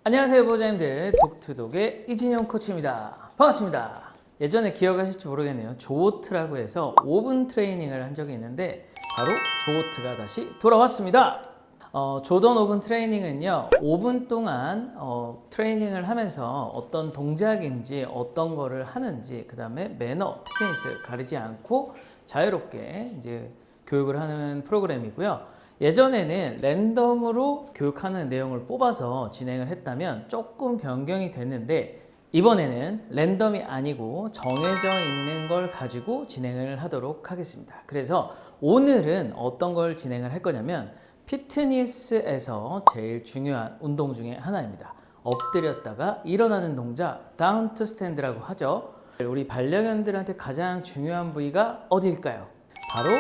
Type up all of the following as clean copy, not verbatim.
안녕하세요 보호자님들, 독투독의 이진영 코치입니다. 반갑습니다. 예전에 기억하실지 모르겠네요. 조호트라고 해서 5분 트레이닝을 한 적이 있는데 바로 조호트가 다시 돌아왔습니다. 조던 5분 트레이닝은요 5분 동안 트레이닝을 하면서 어떤 동작인지 어떤 거를 하는지, 그 다음에 매너, 피트니스 가리지 않고 자유롭게 이제 교육을 하는 프로그램이고요. 예전에는 랜덤으로 교육하는 내용을 뽑아서 진행을 했다면 조금 변경이 됐는데, 이번에는 랜덤이 아니고 정해져 있는 걸 가지고 진행을 하도록 하겠습니다. 그래서 오늘은 어떤 걸 진행을 할 거냐면 피트니스에서 제일 중요한 운동 중에 하나입니다. 엎드렸다가 일어나는 동작, 다운 투 스탠드라고 하죠. 우리 반려견들한테 가장 중요한 부위가 어디일까요? 바로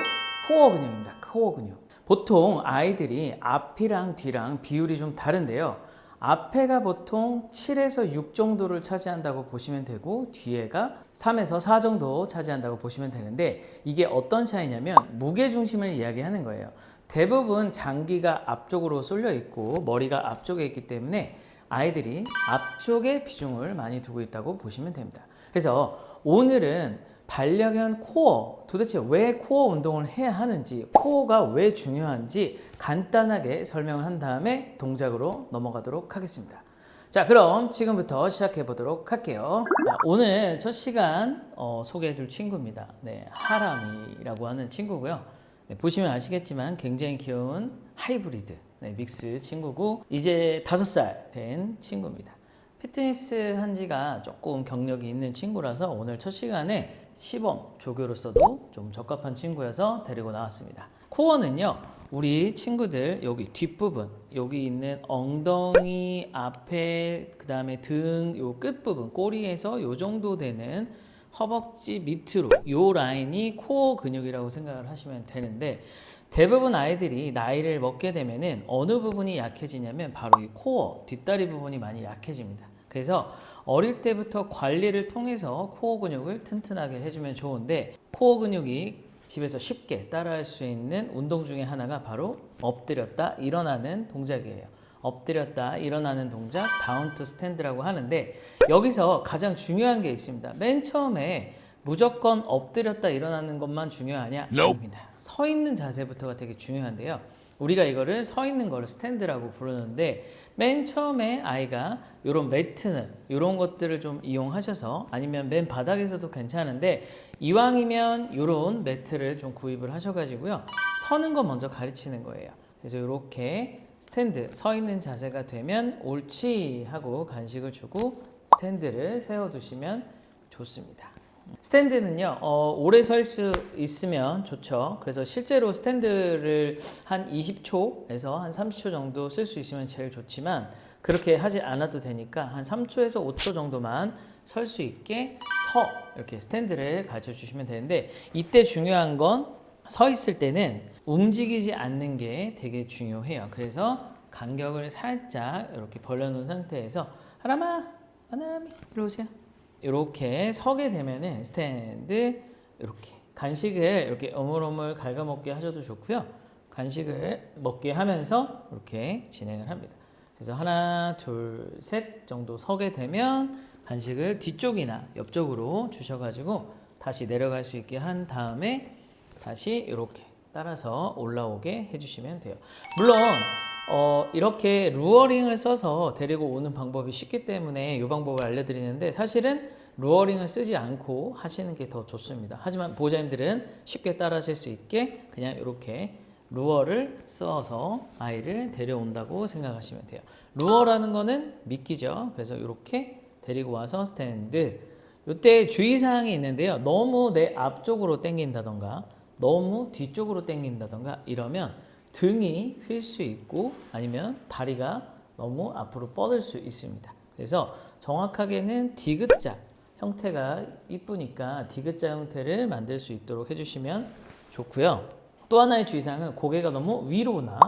코어 근육입니다. 코어 근육. 보통 아이들이 앞이랑 뒤랑 비율이 좀 다른데요. 앞에가 보통 7에서 6 정도를 차지한다고 보시면 되고, 뒤에가 3에서 4 정도 차지한다고 보시면 되는데, 이게 어떤 차이냐면 무게중심을 이야기하는 거예요. 대부분 장기가 앞쪽으로 쏠려 있고 머리가 앞쪽에 있기 때문에 아이들이 앞쪽에 비중을 많이 두고 있다고 보시면 됩니다. 그래서 오늘은 반려견 코어, 도대체 왜 코어 운동을 해야 하는지, 코어가 왜 중요한지 간단하게 설명을 한 다음에 동작으로 넘어가도록 하겠습니다. 자, 그럼 지금부터 시작해 보도록 할게요. 오늘 첫 시간 소개해 줄 친구입니다. 네, 하람이라고 하는 친구고요. 네, 보시면 아시겠지만 굉장히 귀여운 하이브리드 믹스 친구고, 이제 5살 된 친구입니다. 피트니스 한 지가 조금 경력이 있는 친구라서 오늘 첫 시간에 시범 조교로서도 좀 적합한 친구여서 데리고 나왔습니다. 코어는요, 우리 친구들 여기 뒷부분, 여기 있는 엉덩이 앞에, 그 다음에 등 요 끝부분, 꼬리에서 요 정도 되는 허벅지 밑으로 요 라인이 코어 근육이라고 생각을 하시면 되는데, 대부분 아이들이 나이를 먹게 되면은 어느 부분이 약해지냐면 바로 이 코어, 뒷다리 부분이 많이 약해집니다. 그래서 어릴 때부터 관리를 통해서 코어 근육을 튼튼하게 해주면 좋은데, 코어 근육이 집에서 쉽게 따라할 수 있는 운동 중에 하나가 바로 엎드렸다 일어나는 동작이에요. 엎드렸다 일어나는 동작, 다운 투 스탠드라고 하는데, 여기서 가장 중요한 게 있습니다. 맨 처음에 무조건 엎드렸다 일어나는 것만 중요하냐? 아닙니다. 서 있는 자세부터가 되게 중요한데요. 우리가 이거를 서 있는 거를 스탠드라고 부르는데, 맨 처음에 아이가 이런 매트는 이런 것들을 좀 이용하셔서, 아니면 맨 바닥에서도 괜찮은데 이왕이면 이런 매트를 좀 구입을 하셔가지고요, 서는 거 먼저 가르치는 거예요. 그래서 이렇게 스탠드, 서 있는 자세가 되면 옳지 하고 간식을 주고 스탠드를 세워두시면 좋습니다. 스탠드는요, 오래 설 수 있으면 좋죠. 그래서 실제로 스탠드를 한 20초에서 한 30초 정도 쓸 수 있으면 제일 좋지만, 그렇게 하지 않아도 되니까 한 3초에서 5초 정도만 설 수 있게 이렇게 스탠드를 가르쳐 주시면 되는데, 이때 중요한 건 서 있을 때는 움직이지 않는 게 되게 중요해요. 그래서 간격을 살짝 이렇게 벌려놓은 상태에서 하람아, 하람이 이리 오세요. 이렇게 서게 되면은 스탠드, 이렇게 간식을 이렇게 어물어물 갉아먹게 하셔도 좋고요. 간식을 먹게 하면서 이렇게 진행을 합니다. 그래서 하나, 둘, 셋 정도 서게 되면 간식을 뒤쪽이나 옆쪽으로 주셔가지고 다시 내려갈 수 있게 한 다음에 다시 이렇게 따라서 올라오게 해주시면 돼요. 물론 이렇게 루어링을 써서 데리고 오는 방법이 쉽기 때문에 이 방법을 알려드리는데, 사실은 루어링을 쓰지 않고 하시는 게 더 좋습니다. 하지만 보호자님들은 쉽게 따라 하실 수 있게 그냥 이렇게 루어를 써서 아이를 데려온다고 생각하시면 돼요. 루어라는 거는 미끼죠. 그래서 이렇게 데리고 와서 스탠드. 이때 주의사항이 있는데요. 너무 내 앞쪽으로 당긴다던가 너무 뒤쪽으로 당긴다던가 이러면 등이 휠 수 있고, 아니면 다리가 너무 앞으로 뻗을 수 있습니다. 그래서 정확하게는 디귿자 형태가 이쁘니까 디귿자 형태를 만들 수 있도록 해주시면 좋고요. 또 하나의 주의사항은 고개가 너무 위로나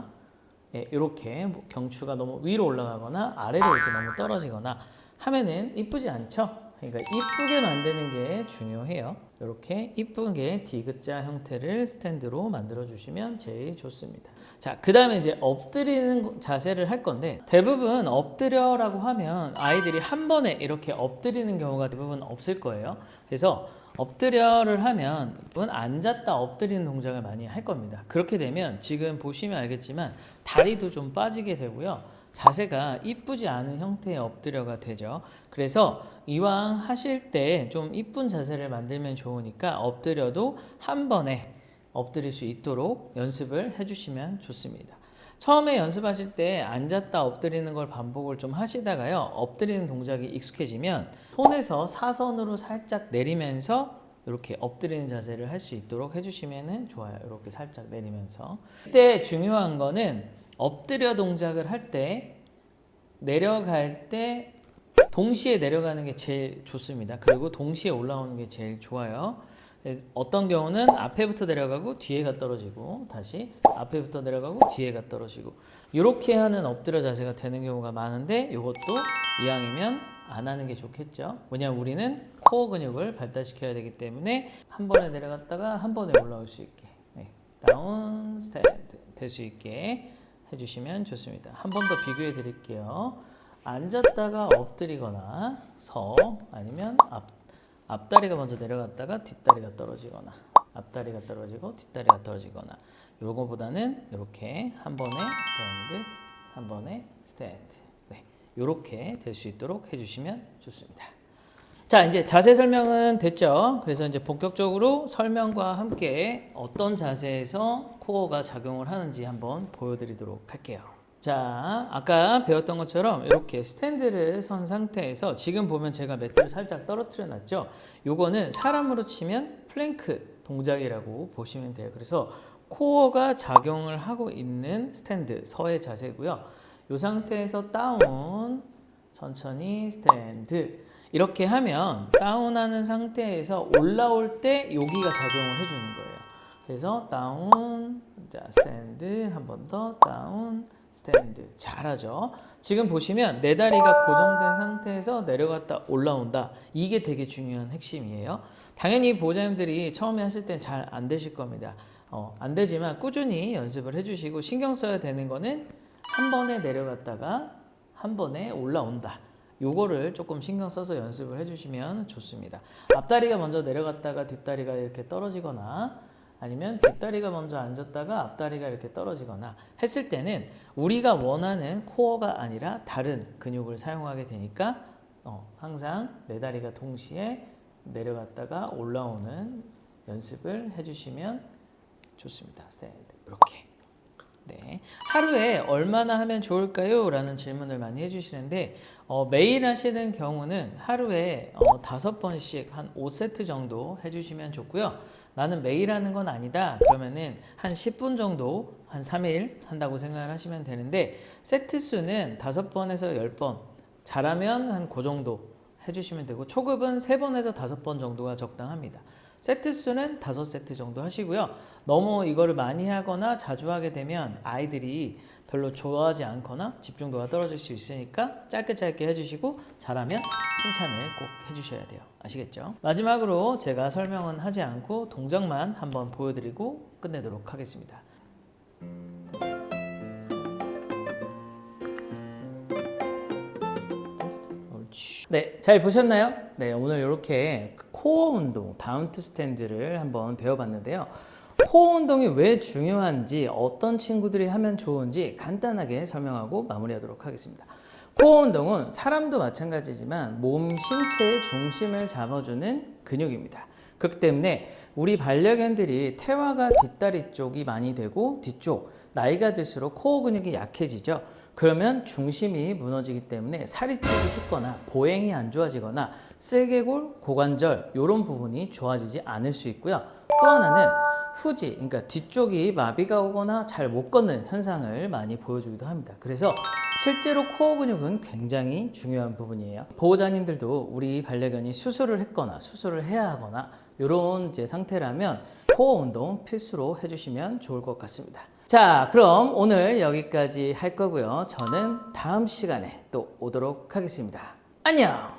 이렇게 경추가 너무 위로 올라가거나 아래로 이렇게 너무 떨어지거나 하면은 이쁘지 않죠. 그러니까 이쁘게 만드는 게 중요해요. 이렇게 이쁘게 디귿자 형태를 스탠드로 만들어 주시면 제일 좋습니다. 자, 그 다음에 이제 엎드리는 자세를 할 건데, 대부분 엎드려라고 하면 아이들이 한 번에 이렇게 엎드리는 경우가 대부분 없을 거예요. 그래서 엎드려를 하면 앉았다 엎드리는 동작을 많이 할 겁니다. 그렇게 되면 지금 보시면 알겠지만 다리도 좀 빠지게 되고요. 자세가 이쁘지 않은 형태의 엎드려가 되죠. 그래서 이왕 하실 때 좀 이쁜 자세를 만들면 좋으니까 엎드려도 한 번에 엎드릴 수 있도록 연습을 해주시면 좋습니다. 처음에 연습하실 때 앉았다 엎드리는 걸 반복을 좀 하시다가요, 엎드리는 동작이 익숙해지면 손에서 사선으로 살짝 내리면서 이렇게 엎드리는 자세를 할 수 있도록 해주시면 좋아요. 이렇게 살짝 내리면서. 이때 중요한 거는 엎드려 동작을 할 때 내려갈 때 동시에 내려가는 게 제일 좋습니다. 그리고 동시에 올라오는 게 제일 좋아요. 어떤 경우는 앞에부터 내려가고 뒤에가 떨어지고 다시 앞에부터 내려가고 뒤에가 떨어지고 이렇게 하는 엎드려 자세가 되는 경우가 많은데, 이것도 이왕이면 안 하는 게 좋겠죠. 왜냐하면 우리는 코어 근육을 발달시켜야 되기 때문에 한 번에 내려갔다가 한 번에 올라올 수 있게, 다운 스탠드 될 수 있게 해주시면 좋습니다. 한 번 더 비교해 드릴게요. 앉았다가 엎드리거나 아니면 앞다리가 먼저 내려갔다가 뒷다리가 떨어지거나, 앞다리가 떨어지고 뒷다리가 떨어지거나, 요거보다는 이렇게 한 번에 스탠드, 한 번에 스탠드, 이렇게 될 수 있도록 해주시면 좋습니다. 자, 이제 자세 설명은 됐죠. 그래서 이제 본격적으로 설명과 함께 어떤 자세에서 코어가 작용을 하는지 한번 보여드리도록 할게요. 자, 아까 배웠던 것처럼 이렇게 스탠드를 선 상태에서 지금 보면 제가 매트를 살짝 떨어뜨려 놨죠. 요거는 사람으로 치면 플랭크 동작이라고 보시면 돼요. 그래서 코어가 작용을 하고 있는 스탠드, 서의 자세고요. 이 상태에서 다운, 천천히 스탠드. 이렇게 하면 다운하는 상태에서 올라올 때 여기가 작용을 해주는 거예요. 그래서 다운, 자, 스탠드, 한 번 더 다운, 스탠드. 잘하죠. 지금 보시면 내 다리가 고정된 상태에서 내려갔다 올라온다. 이게 되게 중요한 핵심이에요. 당연히 보호자님들이 처음에 하실 땐 잘 안 되실 겁니다. 안 되지만 꾸준히 연습을 해주시고, 신경 써야 되는 거는 한 번에 내려갔다가 한 번에 올라온다. 요거를 조금 신경 써서 연습을 해주시면 좋습니다. 앞다리가 먼저 내려갔다가 뒷다리가 이렇게 떨어지거나, 아니면 뒷다리가 먼저 앉았다가 앞다리가 이렇게 떨어지거나 했을 때는 우리가 원하는 코어가 아니라 다른 근육을 사용하게 되니까 항상 내 다리가 동시에 내려갔다가 올라오는 연습을 해주시면 좋습니다. 스탠드. 이렇게. 네. 하루에 얼마나 하면 좋을까요? 라는 질문을 많이 해주시는데, 매일 하시는 경우는 하루에 5번씩 한 5세트 정도 해주시면 좋고요. 나는 매일 하는 건 아니다. 그러면은 한 10분 정도, 한 3일 한다고 생각을 하시면 되는데, 세트 수는 5번에서 10번, 잘하면 한 그 정도 해주시면 되고, 초급은 3번에서 5번 정도가 적당합니다. 세트 수는 5세트 정도 하시고요. 너무 이거를 많이 하거나 자주 하게 되면 아이들이 별로 좋아하지 않거나 집중도가 떨어질 수 있으니까 짧게 해주시고, 잘하면 칭찬을 꼭 해주셔야 돼요. 아시겠죠? 마지막으로 제가 설명은 하지 않고 동작만 한번 보여드리고 끝내도록 하겠습니다. 네, 잘 보셨나요? 네, 오늘 이렇게 코어 운동, 다운트 스탠드를 한번 배워봤는데요. 코어 운동이 왜 중요한지, 어떤 친구들이 하면 좋은지 간단하게 설명하고 마무리하도록 하겠습니다. 코어 운동은 사람도 마찬가지지만 몸 신체의 중심을 잡아주는 근육입니다. 그렇기 때문에 우리 반려견들이 태화가 뒷다리 쪽이 많이 되고 뒤쪽, 나이가 들수록 코어 근육이 약해지죠. 그러면 중심이 무너지기 때문에 살이 찌기 쉽거나 보행이 안 좋아지거나 쓸개골, 고관절 이런 부분이 좋아지지 않을 수 있고요. 또 하나는 후지, 그러니까 뒤쪽이 마비가 오거나 잘 못 걷는 현상을 많이 보여주기도 합니다. 그래서 실제로 코어 근육은 굉장히 중요한 부분이에요. 보호자님들도 우리 반려견이 수술을 했거나 수술을 해야 하거나 이런 상태라면 코어 운동 필수로 해주시면 좋을 것 같습니다. 자, 그럼 오늘 여기까지 할 거고요. 저는 다음 시간에 또 오도록 하겠습니다. 안녕!